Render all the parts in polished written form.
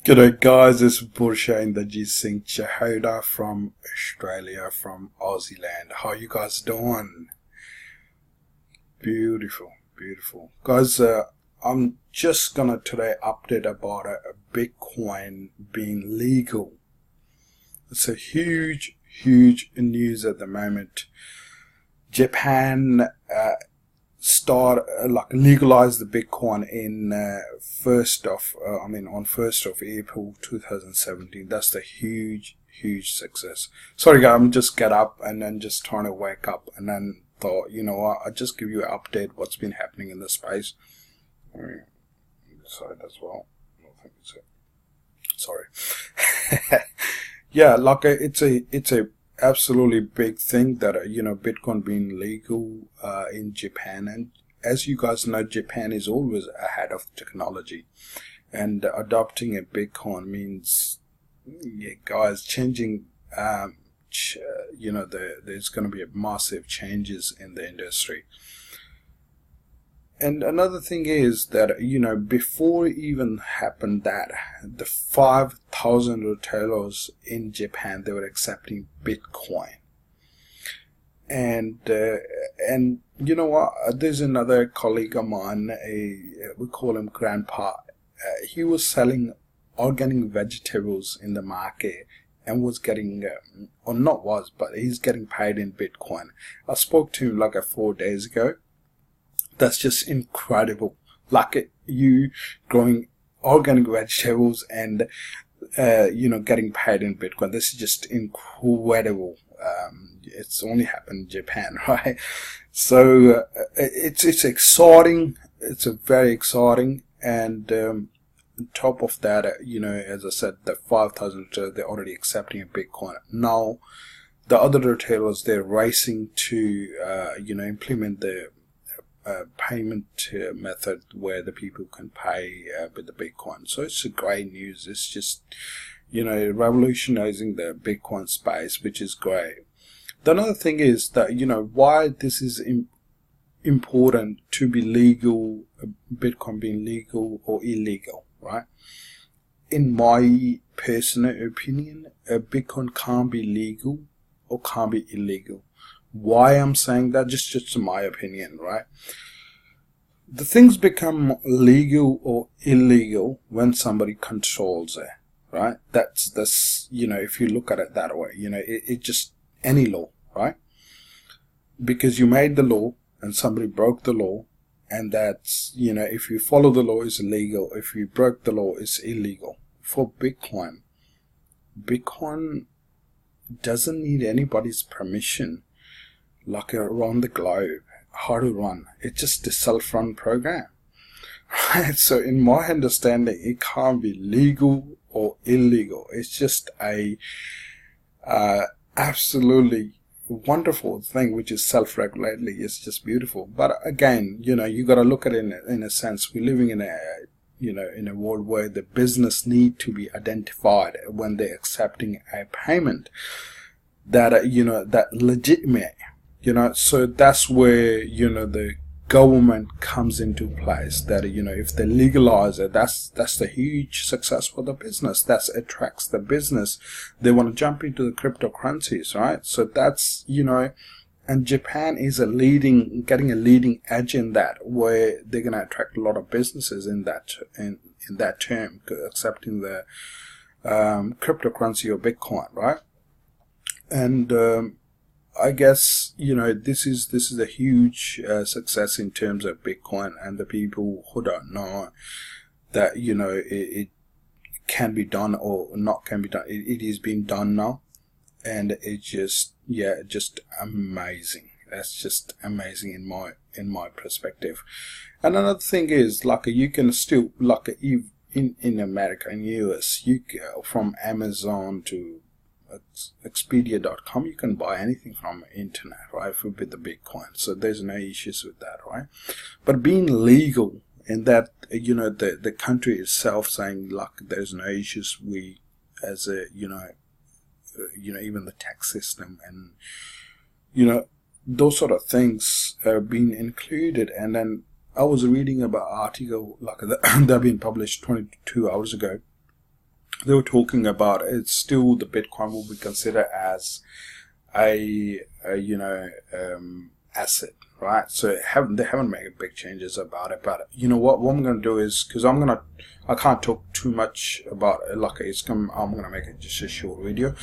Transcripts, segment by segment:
G'day guys, it's Bursha in the G-Sync Chahota from Australia, from Aussie land. How you guys doing? Beautiful, beautiful. Guys, I'm just gonna today update about a Bitcoin being legal. It's a huge news at the moment. Japan legalize the Bitcoin in on 1st of April 2017. That's the huge success. Sorry guys, I'm just get up and then just trying to wake up and then thought, you know what, I'll just give you an update what's been happening in the space. Sorry, that's well. I don't think it's it. Sorry. Yeah, it's a absolutely big thing that Bitcoin being legal in Japan. And as you guys know, Japan is always ahead of technology, and adopting a Bitcoin means, yeah, guys, changing there's going to be a massive changes in the industry. And another thing is that, before it even happened that the 5,000 retailers in Japan, they were accepting Bitcoin. And you know what? There's another colleague of mine, we call him Grandpa. He was selling organic vegetables in the market and was getting, he's getting paid in Bitcoin. I spoke to him like 4 days ago. That's just incredible. You growing organic vegetables and getting paid in Bitcoin. This is just incredible. It's only happened in Japan, right? So it's exciting. It's a very exciting, and on top of that, as I said, the 5,000 they're already accepting a Bitcoin now. The other retailers, they're racing to implement the payment method where the people can pay with the Bitcoin. So it's a great news. It's just revolutionizing the Bitcoin space, which is great. The another thing is that why this is important to be legal, Bitcoin being legal or illegal, right? In my personal opinion, Bitcoin can't be legal or can't be illegal. Why I'm saying that, just my opinion, right? The things become legal or illegal when somebody controls it, right? That's if you look at it that way, it just any law, right? Because you made the law and somebody broke the law, and that's, if you follow the law, it's illegal. If you broke the law, it's illegal. For Bitcoin doesn't need anybody's permission. Around the globe, how to run. It's just a self-run program, right? So in my understanding, it can't be legal or illegal. It's just a absolutely wonderful thing, which is self-regulating. It's just beautiful. But again, you got to look at it in a sense. We're living in a world where the business need to be identified when they're accepting a payment that that legitimate. So that's where, the government comes into place, that, if they legalize it, that's the huge success for the business. That attracts the business. They want to jump into the cryptocurrencies, right? So that's, and Japan is getting a leading edge in that, where they're going to attract a lot of businesses in that term, accepting the cryptocurrency or Bitcoin, right? And I guess this is a huge success in terms of Bitcoin, and the people who don't know that it can be done or not can be done. It is being done now, and it's just amazing. That's just amazing in my perspective. And another thing is, you can still in America, in US, you go from Amazon to Expedia.com, you can buy anything from internet, right, with the Bitcoin. So there's no issues with that, right? But being legal in that, the country itself saying, there's no issues, we as a even the tax system and those sort of things are being included. And then I was reading about article that have been published 22 hours ago, they were talking about it's still the Bitcoin will be considered as a asset, right? So they haven't made big changes about it. But you know what I'm going to do is, because I can't talk too much about it, like I'm going to make it just a short video.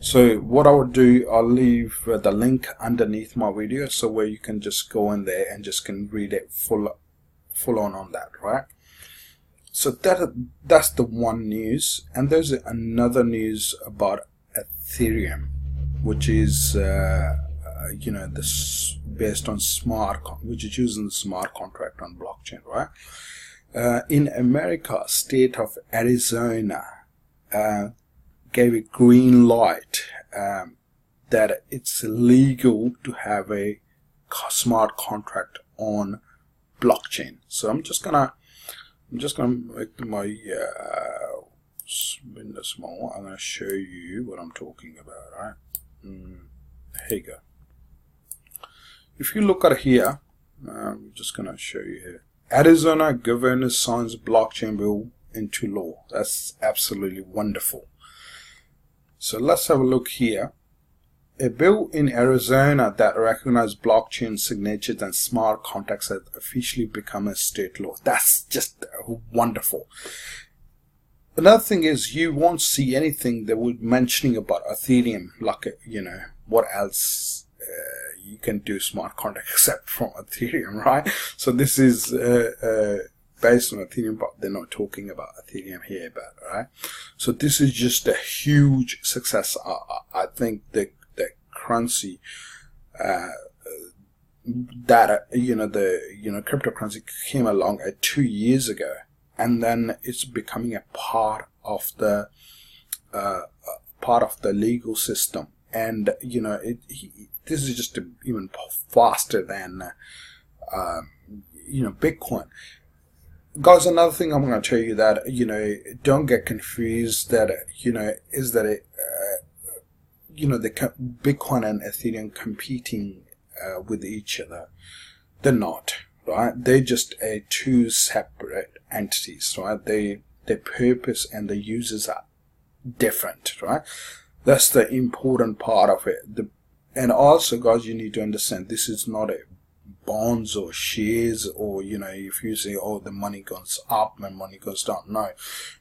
So what I would do, I'll leave the link underneath my video, so where you can just go in there and just can read it full on that, right? So that's the one news. And there's another news about Ethereum, which is this based on which is using the smart contract on blockchain, right? In America, state of Arizona gave a green light that it's illegal to have a smart contract on blockchain. So I'm just gonna make my window small. I'm gonna show you what I'm talking about, right? Here you go. If you look at here, I'm just gonna show you here. Arizona governor signs blockchain bill into law. That's absolutely wonderful. So let's have a look here. A bill in Arizona that recognizes blockchain signatures and smart contracts has officially become a state law. That's just wonderful. Another thing is, you won't see anything that would mentioning about Ethereum, like what else you can do smart contract except from Ethereum, right? So this is based on Ethereum, but they're not talking about Ethereum here, but right. So this is just a huge success. I think the currency that cryptocurrency came along 2 years ago, and then it's becoming a part of the legal system, and this is just even faster than Bitcoin. Guys, another thing I'm going to tell you that don't get confused that is that the Bitcoin and Ethereum competing with each other. They're not, right? They're just two separate entities, right? Their purpose and the users are different, right? That's the important part of it. And also, guys, you need to understand this is not a bonds or shares, or if you say, oh, the money goes up and money goes down. No,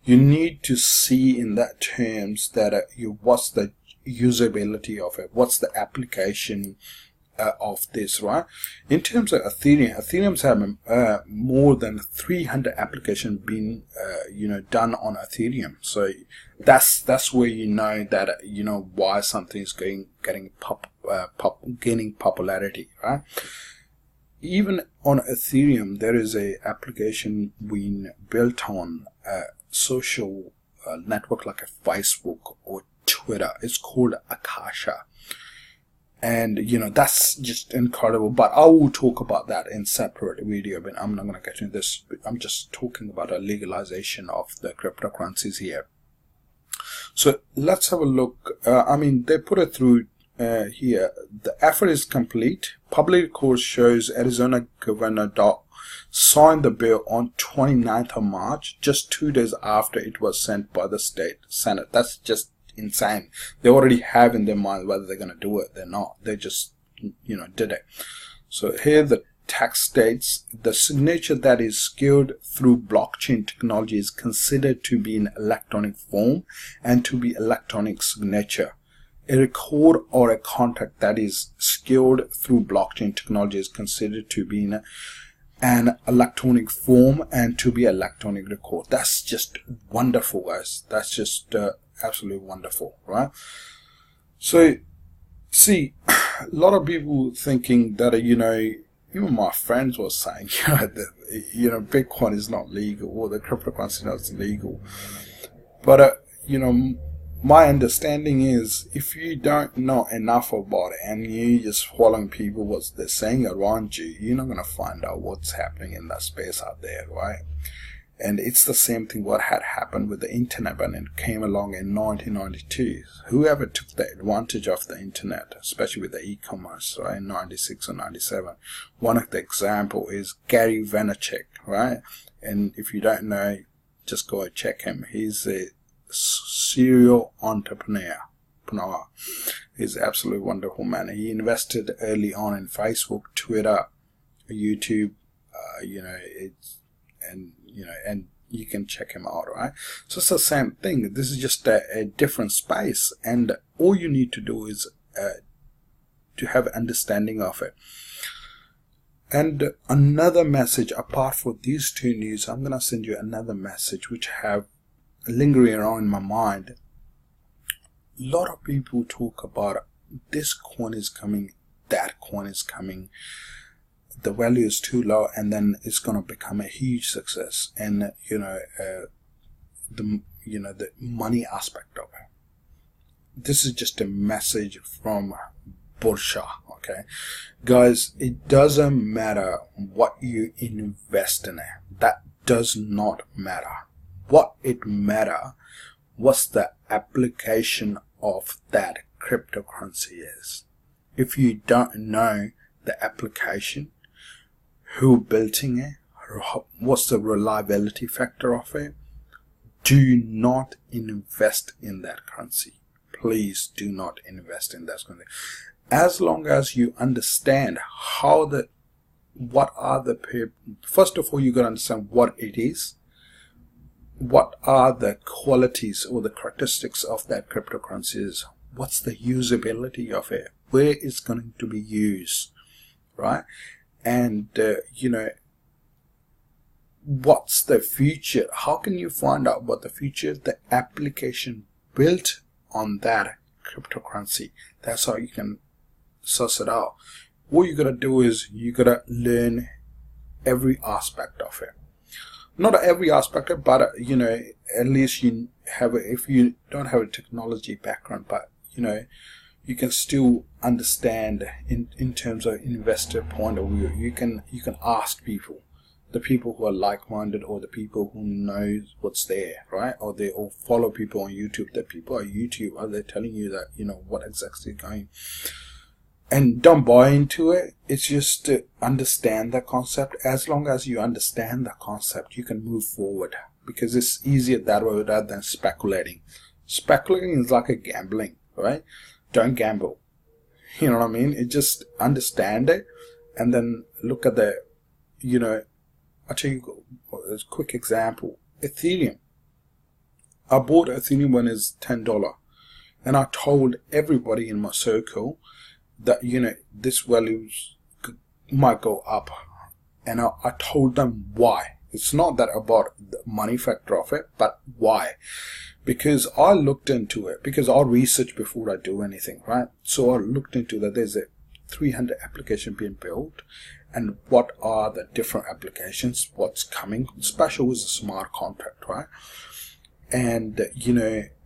you need to see in that terms that what's the usability of it, what's the application of this, right? In terms of Ethereum's have more than 300 applications being done on Ethereum. So that's where that why something is gaining popularity, right? Even on Ethereum, there is a application being built on a social network like a Facebook or Twitter. It's called Akasha. And that's just incredible, but I will talk about that in separate video, but I'm not going to get into this. I'm just talking about a legalization of the cryptocurrencies here. So let's have a look. They put it through here. The effort is complete. Public record shows Arizona Governor signed the bill on 29th of March, just 2 days after it was sent by the state Senate. That's just insane. They already have in their mind whether they're going to do it. They're not. They just did it. So here the text states, the signature that is secured through blockchain technology is considered to be in electronic form and to be electronic signature. A record or a contract that is secured through blockchain technology is considered to be in an electronic form and to be electronic record. That's just wonderful, guys. That's just absolutely wonderful, right? So see, a lot of people thinking that even my friends were saying that Bitcoin is not legal or the cryptocurrency is not legal, but my understanding is if you don't know enough about it and you just following people what they're saying around you, you're not going to find out what's happening in that space out there, right? And it's the same thing what had happened with the internet when it came along in 1992. Whoever took the advantage of the internet, especially with the e-commerce, right, in 96 or 97. One of the example is Gary Vaynerchuk, right? And if you don't know, just go and check him. He's a serial entrepreneur. He's absolutely wonderful, man. He invested early on in Facebook, Twitter, YouTube, and you can check him out, right? So it's the same thing. This is just a different space, and all you need to do is to have understanding of it. And another message, apart from these two news, I'm going to send you another message which have lingering around in my mind. A lot of people talk about this coin is coming, that coin is coming, the value is too low, and then it's going to become a huge success. And the money aspect of it. This is just a message from Bursha. Okay, guys, it doesn't matter what you invest in it. That does not matter. What it matter, what's the application of that cryptocurrency is. If you don't know the application, who building it, what's the reliability factor of it, do not invest in that currency. Please do not invest in that currency. As long as you understand first of all, you got to understand what it is, what are the qualities or the characteristics of that cryptocurrency is, what's the usability of it, where it's going to be used, right? And what's the future? How can you find out what the future, the application built on that cryptocurrency? That's how you can suss it out. What you gotta do is you gotta learn every aspect of it. Not every aspect of it, but at least you have it. If you don't have a technology background, but you can still understand in terms of investor point of view. You can ask people, the people who are like-minded, or the people who know what's there, right? Or they all follow people on YouTube. The people on YouTube, are they telling you that what exactly is going? And don't buy into it. It's just to understand the concept. As long as you understand the concept, you can move forward, because it's easier that way rather than speculating. Speculating is like a gambling, right? Don't gamble. You know what I mean? It just understand it, and then look at the, I'll tell you a quick example. Ethereum. I bought Ethereum when it's $10, and I told everybody in my circle that this value might go up, and I told them why. It's not that about the money factor of it, but why? Because I looked into it, because I research before I do anything, right? So I looked into that there's a 300 application being built, and what are the different applications, what's coming, especially with the smart contract, right? And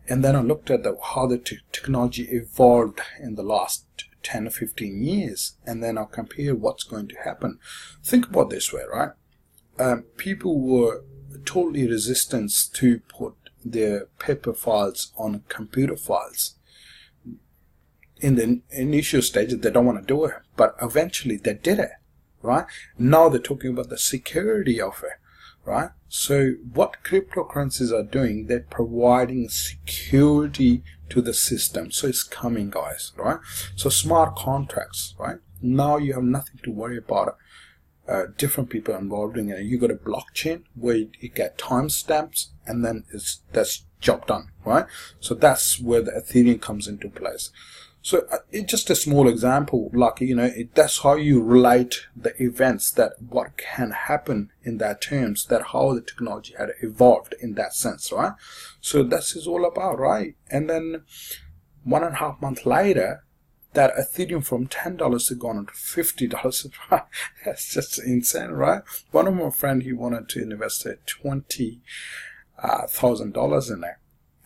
and then I looked at how the technology evolved in the last 10 or 15 years, and then I'll compare what's going to happen. Think about this way, right? People were totally resistant to put their paper files on computer files. In the initial stages, they don't want to do it, but eventually they did it, right? Now they're talking about the security of it, right? So what cryptocurrencies are doing, they're providing security to the system. So it's coming, guys, right? So smart contracts, right? Now you have nothing to worry about. Different people involved in it. You got a blockchain where you get timestamps, and then that's job done, right? So that's where the Ethereum comes into place. So it's just a small example, like that's how you relate the events, that what can happen in that terms, that how the technology had evolved in that sense, right? So that's is all about, right? And then 1.5 months later, that Ethereum from $10 to gone to $50. That's just insane, right? One of my friends, he wanted to invest $20,000 in it,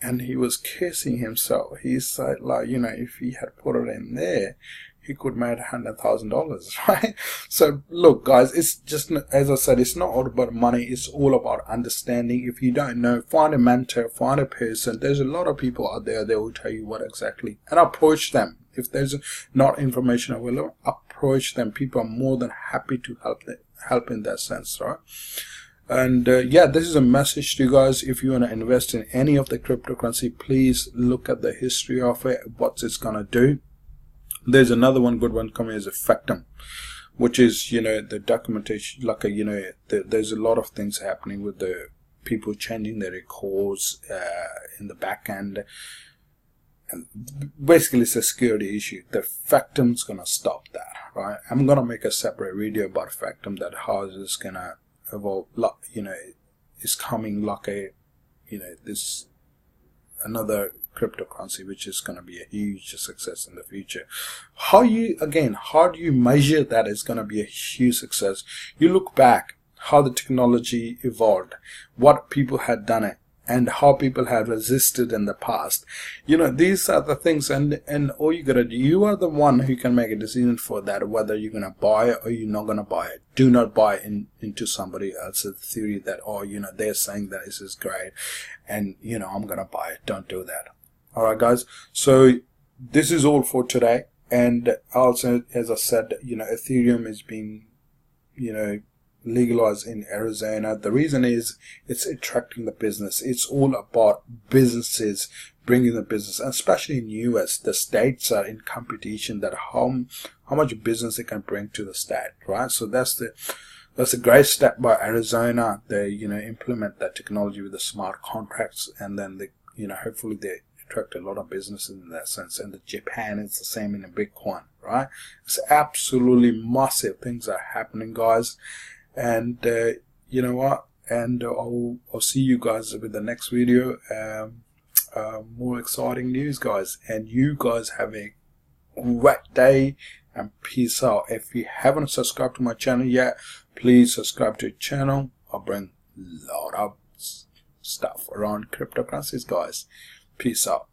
and he was cursing himself. He said, if he had put it in there, he could make $100,000, right? So look, guys, it's just, as I said, it's not all about money. It's all about understanding. If you don't know, find a mentor, find a person. There's a lot of people out there, they will tell you what exactly, and approach them. If there's not information available, approach them. People are more than happy to help in that sense, right? And yeah, this is a message to you guys. If you want to invest in any of the cryptocurrency, please look at the history of it, what it's gonna do. There's another one good one coming as a Factum, which is, you know, the documentation, like a, you know, there's a lot of things happening with the people changing their records in the back end, and basically it's a security issue. The Factum's gonna stop that, right? I'm gonna make a separate video about Factum, that how it's gonna evolve. You know, it's coming like a, you know, this another cryptocurrency which is going to be a huge success in the future. How do you measure that it's going to be a huge success? You look back how the technology evolved, what people had done it, and how people had resisted in the past. You know, these are the things, and all you gotta do, you are the one who can make a decision for that, whether you're gonna buy it or you're not gonna buy it. Do not buy into somebody else's theory that, oh, you know, they're saying that this is great and, you know, I'm gonna buy it. Don't do that. Alright guys, so this is all for today. And also, as I said, you know, Ethereum is being, you know, legalized in Arizona. The reason is it's attracting the business. It's all about businesses bringing the business, and especially in US, the states are in competition that how much business they can bring to the state, right? So that's a great step by Arizona. They, you know, implement that technology with the smart contracts, and then they, you know, hopefully they attract a lot of businesses in that sense. And the Japan is the same in a Bitcoin, right? It's absolutely massive things are happening, guys. And you know what, and I'll see you guys with the next video. More exciting news, guys, and you guys have a great day and peace out. If you haven't subscribed to my channel yet, please subscribe to the channel. I'll bring a lot of stuff around cryptocurrencies, guys. Peace out.